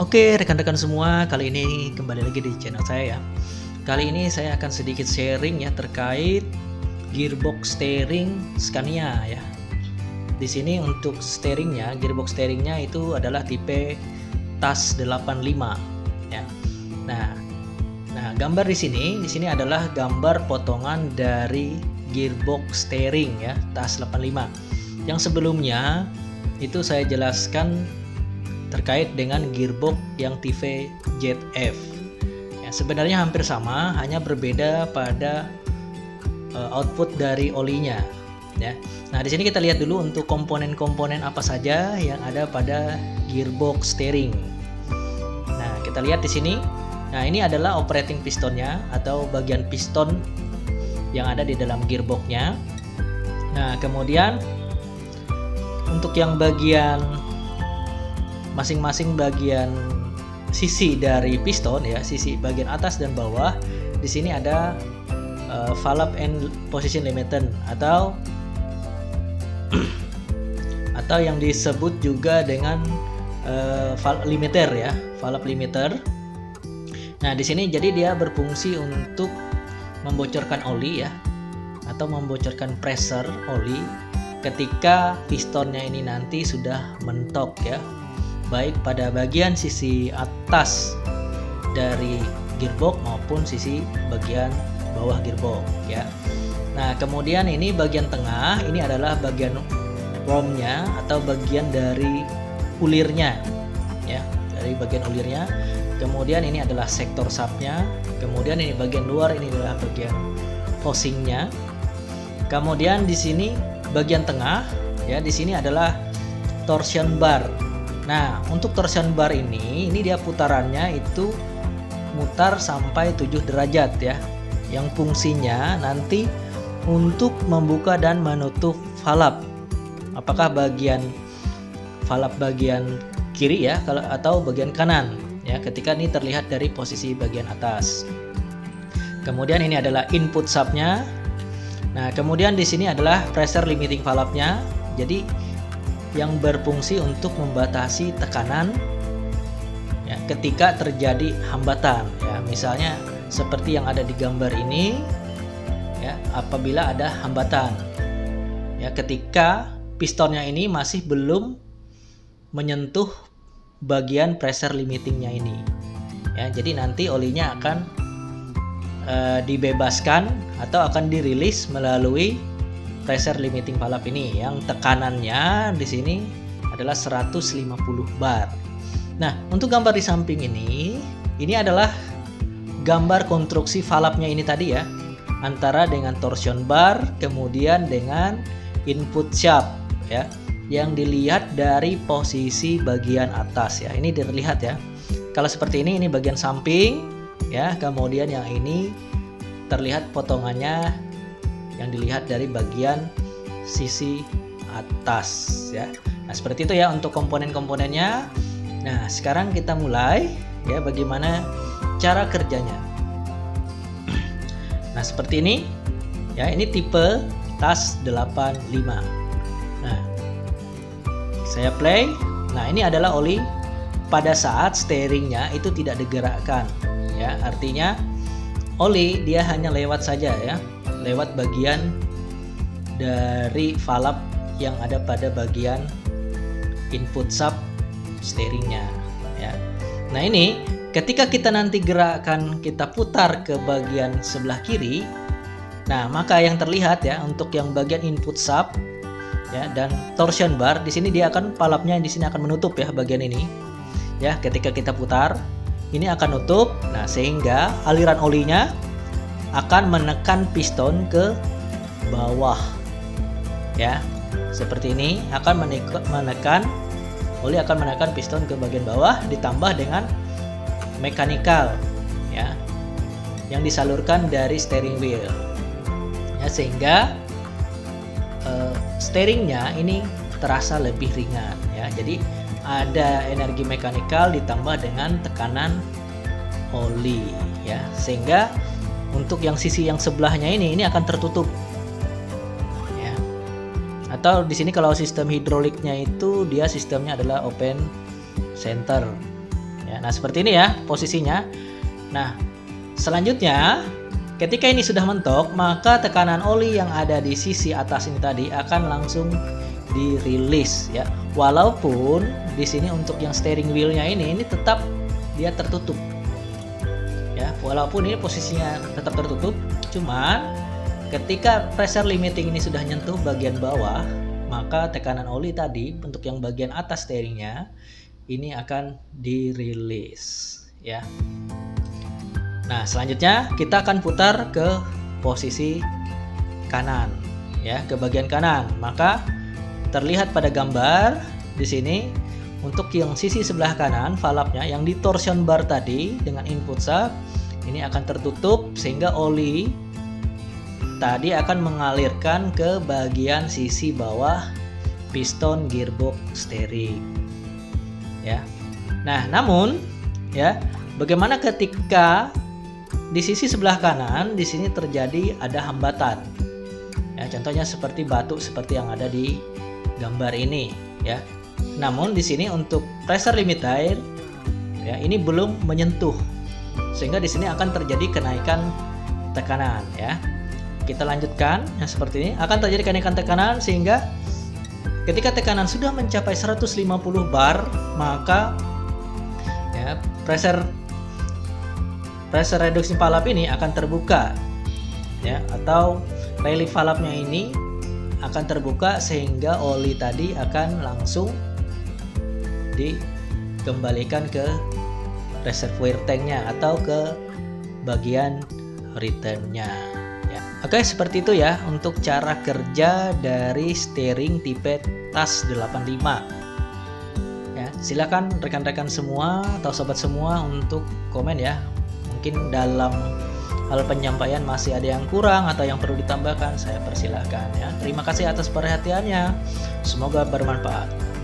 Oke, rekan-rekan semua, kali ini kembali lagi di channel saya ya. Kali ini saya akan sedikit sharing ya terkait gearbox steering Scania ya. Di sini untuk steeringnya, gearbox steeringnya itu adalah tipe TAS 85 ya. Nah, gambar di sini adalah gambar potongan dari gearbox steering ya, TAS 85. Yang sebelumnya itu saya jelaskan terkait dengan gearbox yang tipe ZF ya, sebenarnya hampir sama, hanya berbeda pada output dari olinya ya. Nah, di sini kita lihat dulu untuk komponen-komponen apa saja yang ada pada gearbox steering. Nah, kita lihat di sini. Nah, ini adalah operating pistonnya atau bagian piston yang ada di dalam gearboxnya. Nah, kemudian untuk yang bagian masing-masing bagian sisi dari piston ya, sisi bagian atas dan bawah, di sini ada valve and position limiter atau yang disebut juga dengan valve limiter ya, valve limiter. Nah, di sini jadi dia berfungsi untuk membocorkan oli ya, atau membocorkan pressure oli ketika pistonnya ini nanti sudah mentok ya, baik pada bagian sisi atas dari gearbox maupun sisi bagian bawah gearbox ya. Nah, kemudian ini bagian tengah, ini adalah bagian wormnya atau bagian dari ulirnya ya, dari bagian ulirnya. Kemudian ini adalah sektor subnya, kemudian ini bagian luar, ini adalah bagian housingnya. Kemudian di sini bagian tengah ya, di sini adalah torsion bar. Nah, untuk torsion bar ini dia putarannya itu mutar sampai 7 derajat ya, yang fungsinya nanti untuk membuka dan menutup valve. Apakah bagian valve bagian kiri ya, atau bagian kanan ya, ketika ini terlihat dari posisi bagian atas. Kemudian ini adalah input subnya. Nah, kemudian di sini adalah pressure limiting valve-nya. Jadi yang berfungsi untuk membatasi tekanan ya, ketika terjadi hambatan ya, misalnya seperti yang ada di gambar ini ya, apabila ada hambatan ya, ketika pistonnya ini masih belum menyentuh bagian pressure limitingnya ini ya, jadi nanti olinya akan dibebaskan atau akan dirilis melalui pressure limiting valve ini, yang tekanannya di sini adalah 150 bar. Nah, untuk gambar di samping ini adalah gambar konstruksi valve-nya ini tadi ya, antara dengan torsion bar kemudian dengan input shaft ya, yang dilihat dari posisi bagian atas ya. Ini terlihat ya. Kalau seperti ini bagian samping ya, kemudian yang ini terlihat potongannya yang dilihat dari bagian sisi atas ya. Nah, seperti itu ya untuk komponen-komponennya. Nah, sekarang kita mulai ya, bagaimana cara kerjanya. Nah, seperti ini ya, ini tipe TAS 85. Nah, saya play. Nah, ini adalah oli pada saat steeringnya itu tidak digerakkan ya, artinya oli dia hanya lewat saja ya, lewat bagian dari valve yang ada pada bagian input sub steeringnya ya. Nah, ini ketika kita nanti gerakkan, kita putar ke bagian sebelah kiri, nah maka yang terlihat ya, untuk yang bagian input sub ya dan torsion bar di sini dia akan, valve-nya di sini akan menutup ya bagian ini ya, ketika kita putar ini akan nutup. Nah, sehingga aliran olinya akan menekan piston ke bawah ya, seperti ini, akan menekan oli akan menekan piston ke bagian bawah, ditambah dengan mechanical ya yang disalurkan dari steering wheel ya, sehingga steeringnya ini terasa lebih ringan ya. Jadi ada energi mekanikal ditambah dengan tekanan oli ya, sehingga untuk yang sisi yang sebelahnya ini akan tertutup ya. Atau di sini kalau sistem hidroliknya itu dia sistemnya adalah open center Ya, nah seperti ini ya posisinya. Nah, selanjutnya ketika ini sudah mentok, maka tekanan oli yang ada di sisi atas ini tadi akan langsung dirilis ya. Walaupun di sini untuk yang steering wheelnya ini tetap dia tertutup. Ya, walaupun ini posisinya tetap tertutup, cuman ketika pressure limiting ini sudah nyentuh bagian bawah, maka tekanan oli tadi untuk yang bagian atas steeringnya ini akan dirilis ya. Nah, selanjutnya kita akan putar ke posisi kanan ya, ke bagian kanan. Maka terlihat pada gambar di sini untuk yang sisi sebelah kanan valve-nya yang di torsion bar tadi dengan input shaft ini akan tertutup sehingga oli tadi akan mengalirkan ke bagian sisi bawah piston gearbox steering ya. Nah, namun ya, bagaimana ketika di sisi sebelah kanan di sini terjadi ada hambatan ya, contohnya seperti batu seperti yang ada di gambar ini ya. Namun di sini untuk pressure limiter ya ini belum menyentuh sehingga di sini akan terjadi kenaikan tekanan ya. Kita lanjutkan ya, seperti ini akan terjadi kenaikan tekanan sehingga ketika tekanan sudah mencapai 150 bar maka ya pressure reduction valve ini akan terbuka ya, atau relief valve-nya ini akan terbuka sehingga oli tadi akan langsung dikembalikan ke reservoir tanknya atau ke bagian returnnya ya. Oke, seperti itu ya untuk cara kerja dari steering tipe TAS 85 ya. Silakan rekan-rekan semua atau sobat semua untuk komen ya, mungkin dalam hal penyampaian masih ada yang kurang atau yang perlu ditambahkan, saya persilahkan ya. Terima kasih atas perhatiannya, semoga bermanfaat.